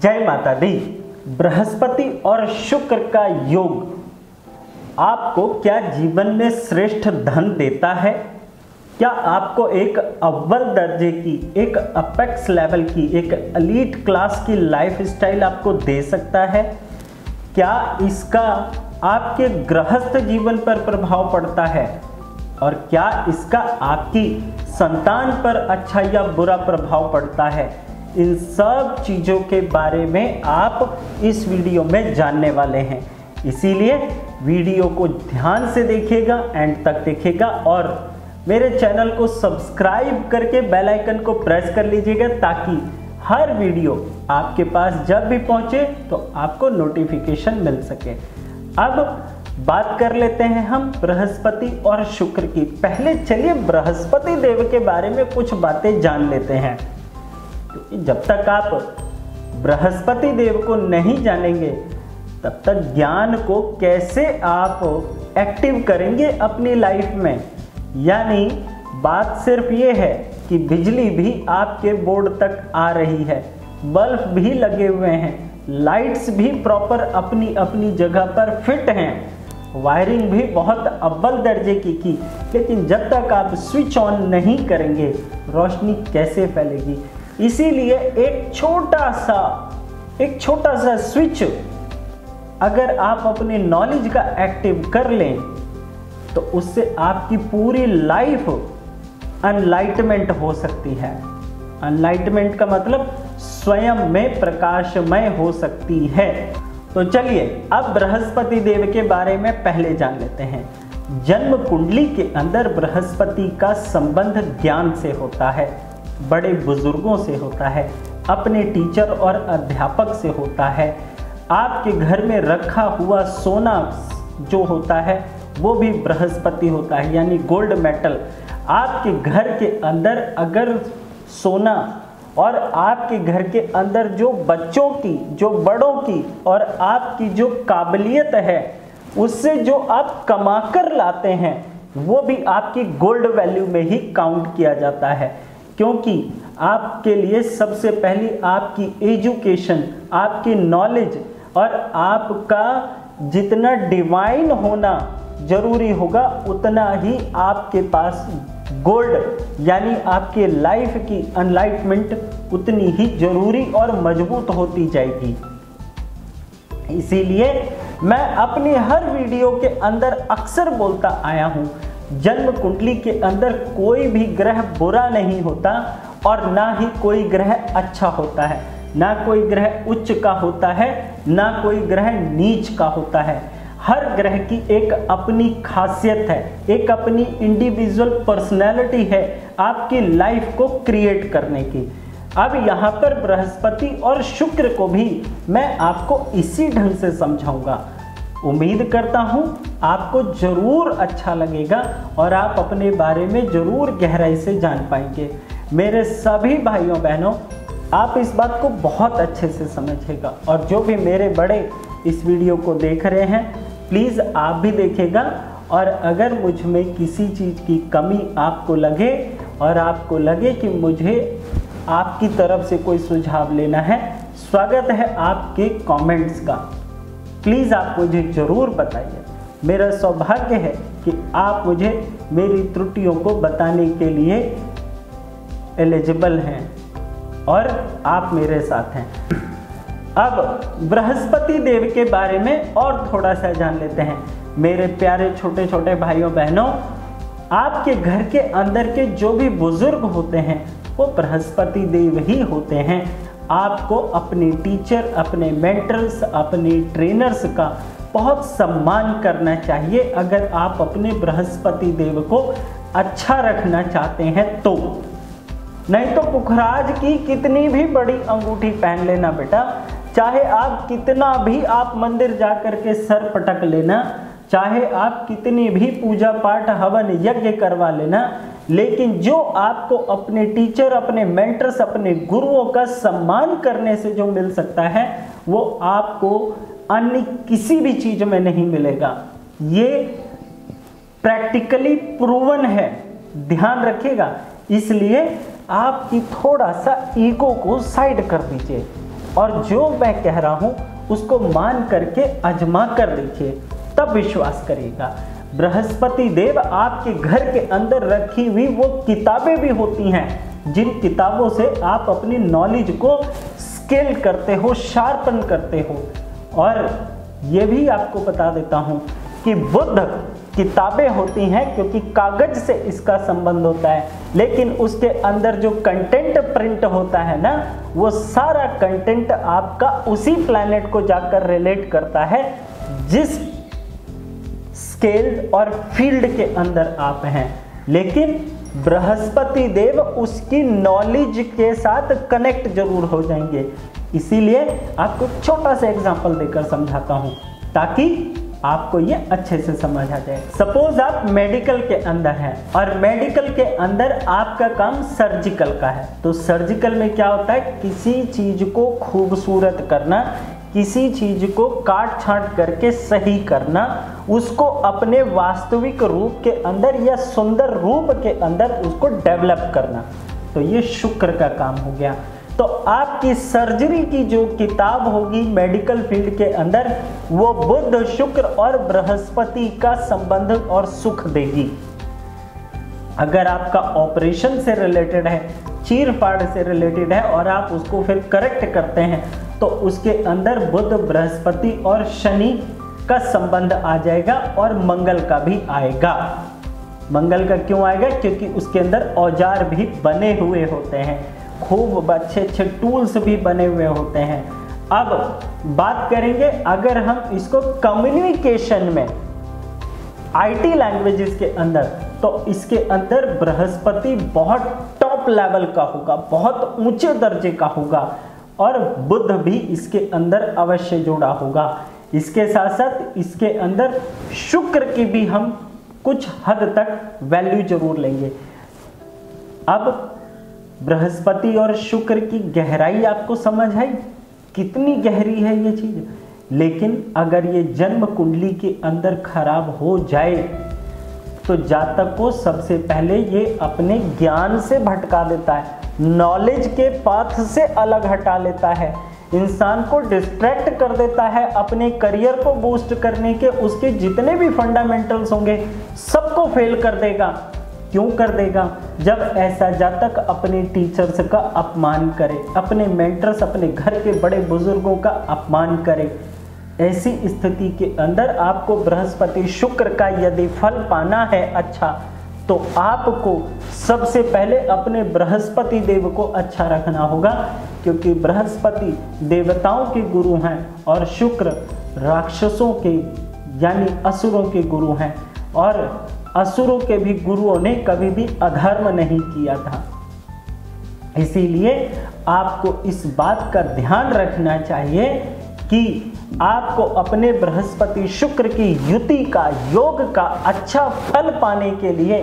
जय माता दी। बृहस्पति और शुक्र का योग आपको क्या जीवन में श्रेष्ठ धन देता है? क्या आपको एक अव्वल दर्जे की, एक अपेक्स लेवल की, एक एलीट क्लास की लाइफस्टाइल आपको दे सकता है? क्या इसका आपके गृहस्थ जीवन पर प्रभाव पड़ता है? और क्या इसका आपकी संतान पर अच्छा या बुरा प्रभाव पड़ता है? इन सब चीज़ों के बारे में आप इस वीडियो में जानने वाले हैं। इसीलिए वीडियो को ध्यान से देखिएगा, एंड तक देखिएगा और मेरे चैनल को सब्सक्राइब करके बेल आइकन को प्रेस कर लीजिएगा ताकि हर वीडियो आपके पास जब भी पहुंचे तो आपको नोटिफिकेशन मिल सके। अब बात कर लेते हैं हम बृहस्पति और शुक्र की। पहले चलिए बृहस्पति देव के बारे में कुछ बातें जान लेते हैं, क्योंकि जब तक आप बृहस्पति देव को नहीं जानेंगे तब तक ज्ञान को कैसे आप एक्टिव करेंगे अपनी लाइफ में। यानी बात सिर्फ ये है कि बिजली भी आपके बोर्ड तक आ रही है, बल्ब भी लगे हुए हैं, लाइट्स भी प्रॉपर अपनी अपनी जगह पर फिट हैं, वायरिंग भी बहुत अव्वल दर्जे की, लेकिन जब तक आप स्विच ऑन नहीं करेंगे रोशनी कैसे फैलेगी? इसीलिए एक छोटा सा स्विच अगर आप अपने नॉलेज का एक्टिव कर लें तो उससे आपकी पूरी लाइफ अनलाइटमेंट हो सकती है। अनलाइटमेंट का मतलब स्वयं में प्रकाशमय हो सकती है। तो चलिए अब बृहस्पति देव के बारे में पहले जान लेते हैं। जन्म कुंडली के अंदर बृहस्पति का संबंध ज्ञान से होता है, बड़े बुजुर्गों से होता है, अपने टीचर और अध्यापक से होता है। आपके घर में रखा हुआ सोना जो होता है वो भी बृहस्पति होता है, यानी गोल्ड मेटल। आपके घर के अंदर अगर सोना और आपके घर के अंदर जो बच्चों की, जो बड़ों की और आपकी जो काबिलियत है उससे जो आप कमाकर लाते हैं वो भी आपकी गोल्ड वैल्यू में ही काउंट किया जाता है। क्योंकि आपके लिए सबसे पहली आपकी एजुकेशन, आपकी नॉलेज और आपका जितना डिवाइन होना जरूरी होगा उतना ही आपके पास गोल्ड यानी आपके लाइफ की अनलाइटमेंट उतनी ही जरूरी और मजबूत होती जाएगी। इसीलिए मैं अपनी हर वीडियो के अंदर अक्सर बोलता आया हूं, जन्म कुंडली के अंदर कोई भी ग्रह बुरा नहीं होता और ना ही कोई ग्रह अच्छा होता है, ना कोई ग्रह उच्च का होता है, ना कोई ग्रह नीच का होता है। हर ग्रह की एक अपनी खासियत है, एक अपनी इंडिविजुअल पर्सनैलिटी है आपकी लाइफ को क्रिएट करने की। अब यहाँ पर बृहस्पति और शुक्र को भी मैं आपको इसी ढंग से समझाऊंगा। उम्मीद करता हूँ आपको जरूर अच्छा लगेगा और आप अपने बारे में जरूर गहराई से जान पाएंगे। मेरे सभी भाइयों बहनों, आप इस बात को बहुत अच्छे से समझिएगा और जो भी मेरे बड़े इस वीडियो को देख रहे हैं प्लीज़ आप भी देखिएगा। और अगर मुझ में किसी चीज़ की कमी आपको लगे और आपको लगे कि मुझे आपकी तरफ से कोई सुझाव लेना है, स्वागत है आपके कमेंट्स का। प्लीज़ आप मुझे ज़रूर बताइए। मेरा सौभाग्य है कि आप मुझे मेरी त्रुटियों को बताने के लिए एलिजिबल हैं और आप मेरे साथ हैं। अब बृहस्पति देव के बारे में और थोड़ा सा जान लेते हैं। मेरे प्यारे छोटे छोटे भाइयों बहनों, आपके घर के अंदर के जो भी बुजुर्ग होते हैं वो बृहस्पति देव ही होते हैं। आपको अपने टीचर, अपने मेंटर्स, अपने ट्रेनर्स का बहुत सम्मान करना चाहिए अगर आप अपने बृहस्पति देव को अच्छा रखना चाहते हैं तो। नहीं तो पुखराज की कितनी भी बड़ी अंगूठी पहन लेना बेटा, चाहे आप कितना भी आप मंदिर जा कर के सर पटक लेना, चाहे आप कितनी भी पूजा पाठ हवन यज्ञ करवा लेना, लेकिन जो आपको अपने टीचर, अपने मेंटर्स, अपने गुरुओं का सम्मान करने से जो मिल सकता है वो आपको अन्य किसी भी चीज में नहीं मिलेगा। ये प्रैक्टिकली प्रूवन है, ध्यान रखिएगा। इसलिए आपकी थोड़ा सा ईगो को साइड कर दीजिए। और जो मैं कह रहा हूं उसको मान करके आजमा कर देखिए, तब विश्वास करिएगा। बृहस्पति देव आपके घर के अंदर रखी हुई वो किताबें भी होती हैं जिन किताबों से आप अपनी नॉलेज को स्केल करते हो, शार्पन करते हो। और ये भी आपको बता देता हूं कि बुद्ध किताबें होती हैं क्योंकि कागज से इसका संबंध होता है, लेकिन उसके अंदर जो कंटेंट प्रिंट होता है ना, वो सारा कंटेंट आपका उसी प्लैनेट को जाकर रिलेट करता है जिस स्केल और फील्ड के अंदर आप हैं। लेकिन बृहस्पति देव उसकी नॉलेज के साथ कनेक्ट जरूर हो जाएंगे। इसीलिए आपको छोटा सा एग्जांपल देकर समझाता हूं ताकि आपको ये अच्छे से समझ आ जाए। सपोज आप मेडिकल के अंदर हैं और मेडिकल के अंदर आपका काम सर्जिकल का है, तो सर्जिकल में क्या होता है, किसी चीज को खूबसूरत करना, किसी चीज को काट छांट करके सही करना, उसको अपने वास्तविक रूप के अंदर या सुंदर रूप के अंदर उसको डेवलप करना। तो ये शुक्र का काम हो गया। तो आपकी सर्जरी की जो किताब होगी मेडिकल फील्ड के अंदर, वो बुध, शुक्र और बृहस्पति का संबंध और सुख देगी। अगर आपका ऑपरेशन से रिलेटेड है, चीर फाड़ से रिलेटेड है और आप उसको फिर करेक्ट करते हैं, तो उसके अंदर बुध, बृहस्पति और शनि का संबंध आ जाएगा और मंगल का भी आएगा। मंगल का क्यों आएगा? क्योंकि उसके अंदर औजार भी बने हुए होते हैं, खूब अच्छे अच्छे टूल्स भी बने हुए होते हैं। अब बात करेंगे अगर हम इसको कम्युनिकेशन में, आईटी लैंग्वेजेस के अंदर, तो इसके अंदर बृहस्पति बहुत टॉप लेवल का होगा, बहुत ऊंचे दर्जे का होगा और बुध भी इसके अंदर अवश्य जुड़ा होगा। इसके साथ साथ इसके अंदर शुक्र की भी हम कुछ हद तक वैल्यू जरूर लेंगे। अब बृहस्पति और शुक्र की गहराई आपको समझ आई, कितनी गहरी है ये चीज। लेकिन अगर ये जन्म कुंडली के अंदर खराब हो जाए तो जातक को सबसे पहले ये अपने ज्ञान से भटका देता है, नॉलेज के पाथ से अलग हटा लेता है, इंसान को डिस्ट्रैक्ट कर देता है, अपने करियर को बूस्ट करने के उसके जितने भी फंडामेंटल्स होंगे सबको फेल कर देगा। क्यों कर देगा? जब ऐसा जातक अपने टीचर्स का अपमान करे, अपने मेंटर्स, अपने घर के बड़े बुजुर्गों का अपमान करे। ऐसी स्थिति के अंदर आपको बृहस्पति शुक्र का यदि फल पाना है अच्छा, तो आपको सबसे पहले अपने बृहस्पति देव को अच्छा रखना होगा, क्योंकि बृहस्पति देवताओं के गुरु हैं और शुक्र राक्षसों के यानी असुरों के गुरु हैं, और असुरों के भी गुरुओं ने कभी भी अधर्म नहीं किया था। इसीलिए आपको इस बात का ध्यान रखना चाहिए कि आपको अपने बृहस्पति शुक्र की युति का, योग का अच्छा फल पाने के लिए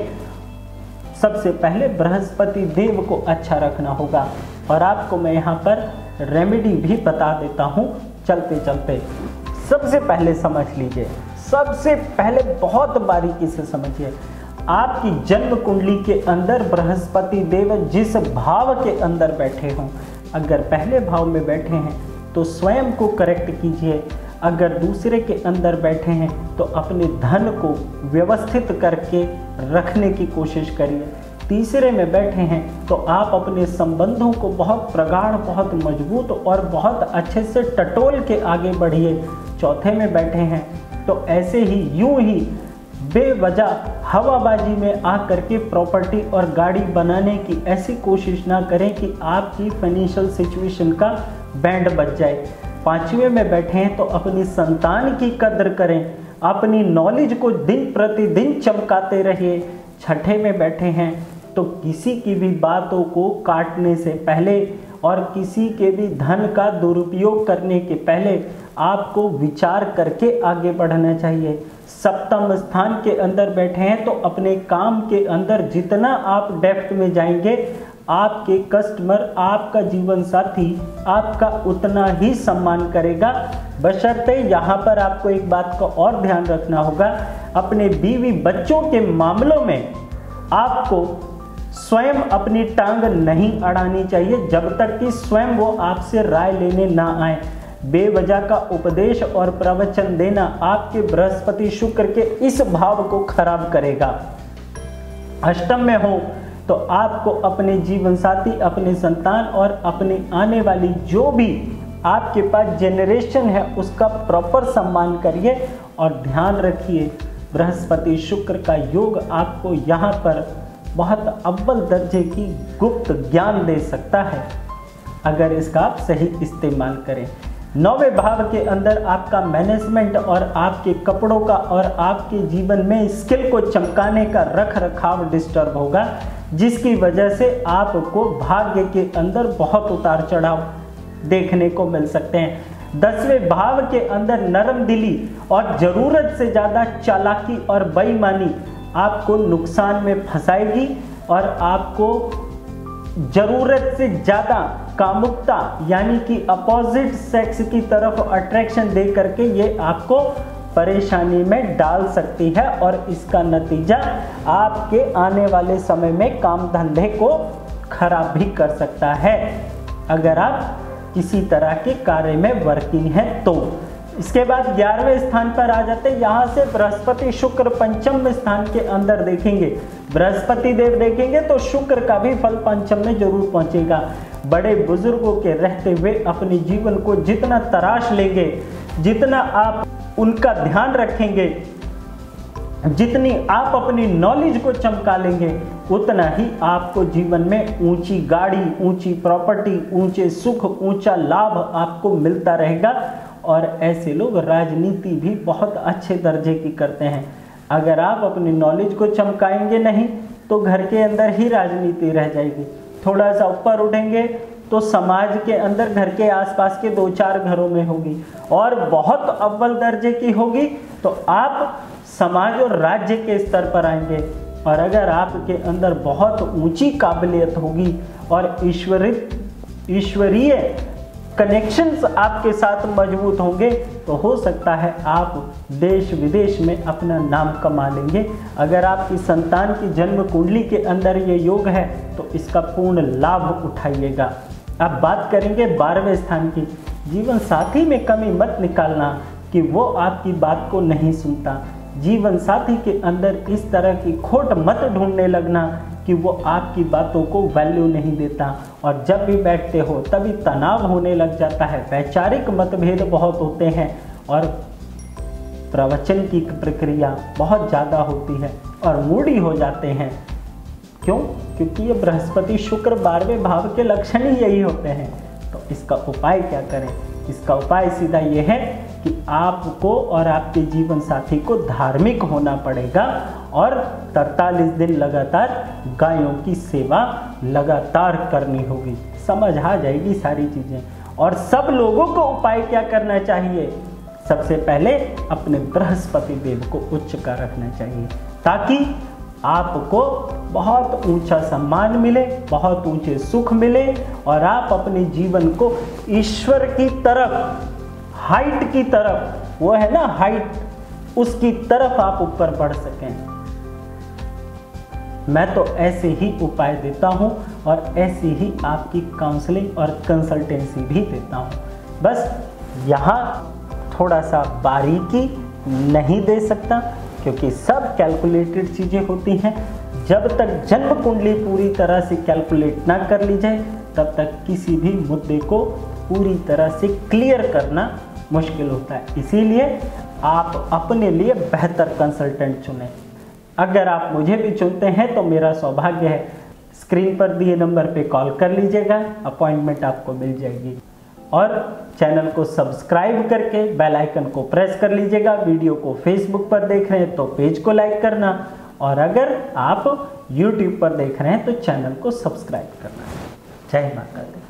सबसे पहले बृहस्पति देव को अच्छा रखना होगा। और आपको मैं यहाँ पर रेमेडी भी बता देता हूँ चलते चलते। सबसे पहले समझ लीजिए, सबसे पहले बहुत बारीकी से समझिए, आपकी जन्म कुंडली के अंदर बृहस्पति देव जिस भाव के अंदर बैठे हों, अगर पहले भाव में बैठे हैं तो स्वयं को करेक्ट कीजिए, अगर दूसरे के अंदर बैठे हैं तो अपने धन को व्यवस्थित करके रखने की कोशिश करिए, तीसरे में बैठे हैं तो आप अपने संबंधों को बहुत प्रगाढ़, बहुत मजबूत और बहुत अच्छे से टटोल के आगे बढ़िए, चौथे में बैठे हैं तो ऐसे ही यूं ही बेवजह हवाबाजी में आकर के प्रॉपर्टी और गाड़ी बनाने की ऐसी कोशिश ना करें कि आपकी फाइनेंशियल सिचुएशन का बैंड बच जाए। पांचवें में बैठे हैं तो अपनी संतान की कद्र करें, अपनी नॉलेज को दिन प्रतिदिन चमकाते रहिए। छठे में बैठे हैं तो किसी की भी बातों को काटने से पहले और किसी के भी धन का दुरुपयोग करने के पहले आपको विचार करके आगे बढ़ना चाहिए। सप्तम स्थान के अंदर बैठे हैं तो अपने काम के अंदर जितना आप डेप्थ में जाएंगे, आपके कस्टमर, आपका जीवन साथी आपका उतना ही सम्मान करेगा। बशर्ते यहाँ पर आपको एक बात का और ध्यान रखना होगा, अपने बीवी बच्चों के मामलों में आपको स्वयं अपनी टांग नहीं अड़ानी चाहिए जब तक कि स्वयं वो आपसे राय लेने ना आए। बेवजह का उपदेश और प्रवचन देना आपके बृहस्पति शुक्र के इस भाव को खराब करेगा। अष्टम में हो तो आपको अपने जीवन साथी, अपने संतान और अपनी आने वाली जो भी आपके पास जेनरेशन है उसका प्रॉपर सम्मान करिए और ध्यान रखिए। बृहस्पति शुक्र का योग आपको यहाँ पर बहुत अव्वल दर्जे की गुप्त ज्ञान दे सकता है अगर इसका आप सही इस्तेमाल करें। 9वें भाव के अंदर आपका मैनेजमेंट और आपके कपड़ों का और आपके जीवन में स्किल को चमकाने का रख रखाव डिस्टर्ब होगा, जिसकी वजह से आपको भाग्य के अंदर बहुत उतार चढ़ाव देखने को मिल सकते हैं। 10वें भाव के अंदर नरम दिली और ज़रूरत से ज़्यादा चालाकी और बेईमानी आपको नुकसान में फंसाएगी और आपको ज़रूरत से ज़्यादा कामुकता यानी कि अपोजिट सेक्स की तरफ अट्रैक्शन दे करके ये आपको परेशानी में डाल सकती है और इसका नतीजा आपके आने वाले समय में काम धंधे को खराब भी कर सकता है अगर आप किसी तरह के कार्य में वर्किंग है तो। इसके बाद 11वें स्थान पर आ जाते हैं। यहाँ से बृहस्पति शुक्र पंचम स्थान के अंदर देखेंगे, बृहस्पति देव देखेंगे तो शुक्र का भी फल पंचम में जरूर पहुंचेगा। बड़े बुजुर्गों के रहते हुए अपने जीवन को जितना तराश लेंगे, जितना आप उनका ध्यान रखेंगे, जितनी आप अपनी नॉलेज को चमका लेंगे, उतना ही आपको जीवन में ऊंची गाड़ी, ऊंची प्रॉपर्टी, ऊंचे सुख, ऊंचा लाभ आपको मिलता रहेगा। और ऐसे लोग राजनीति भी बहुत अच्छे दर्जे की करते हैं। अगर आप अपनी नॉलेज को चमकाएंगे नहीं तो घर के अंदर ही राजनीति रह जाएगी। थोड़ा सा ऊपर उठेंगे तो समाज के अंदर घर के आसपास के 2-4 घरों में होगी और बहुत अव्वल दर्जे की होगी तो आप समाज और राज्य के स्तर पर आएंगे। और अगर आपके अंदर बहुत ऊंची काबिलियत होगी और ईश्वरीय कनेक्शंस आपके साथ मजबूत होंगे तो हो सकता है आप देश विदेश में अपना नाम कमा लेंगे। अगर आपकी संतान की जन्म कुंडली के अंदर ये योग है तो इसका पूर्ण लाभ उठाइएगा। अब बात करेंगे 12वें स्थान की। जीवन साथी में कमी मत निकालना कि वो आपकी बात को नहीं सुनता। जीवन साथी के अंदर इस तरह की खोट मत ढूंढने लगना कि वो आपकी बातों को वैल्यू नहीं देता और जब भी बैठते हो तभी तनाव होने लग जाता है। वैचारिक मतभेद बहुत होते हैं और प्रवचन की प्रक्रिया बहुत ज़्यादा होती है और मूडी हो जाते हैं। क्यों? क्योंकि ये बृहस्पति शुक्र 12वें भाव के लक्षण ही यही होते हैं। तो इसका उपाय क्या करें? इसका उपाय सीधा ये है कि आपको और आपके जीवन साथी को धार्मिक होना पड़ेगा और 43 दिन लगातार गायों की सेवा लगातार करनी होगी। समझ आ जाएगी सारी चीज़ें। और सब लोगों को उपाय क्या करना चाहिए? सबसे पहले अपने बृहस्पति देव को उच्च का रखना चाहिए ताकि आपको बहुत ऊंचा सम्मान मिले, बहुत ऊंचे सुख मिले और आप अपने जीवन को ईश्वर की तरफ, हाइट की तरफ, वो है ना हाइट, उसकी तरफ आप ऊपर बढ़ सकें। मैं तो ऐसे ही उपाय देता हूं और ऐसी ही आपकी काउंसलिंग और कंसल्टेंसी भी देता हूं। बस यहाँ थोड़ा सा बारीकी नहीं दे सकता क्योंकि सब कैलकुलेटेड चीज़ें होती हैं। जब तक जन्म कुंडली पूरी तरह से कैलकुलेट ना कर ली जाए तब तक किसी भी मुद्दे को पूरी तरह से क्लियर करना मुश्किल होता है। इसीलिए आप अपने लिए बेहतर कंसल्टेंट चुनें। अगर आप मुझे भी चुनते हैं तो मेरा सौभाग्य है। स्क्रीन पर दिए नंबर पे कॉल कर लीजिएगा, अपॉइंटमेंट आपको मिल जाएगी। और चैनल को सब्सक्राइब करके बेल आइकन को प्रेस कर लीजिएगा। वीडियो को फेसबुक पर देख रहे हैं तो पेज को लाइक करना और अगर आप यूट्यूब पर देख रहे हैं तो चैनल को सब्सक्राइब करना। जय माता दी।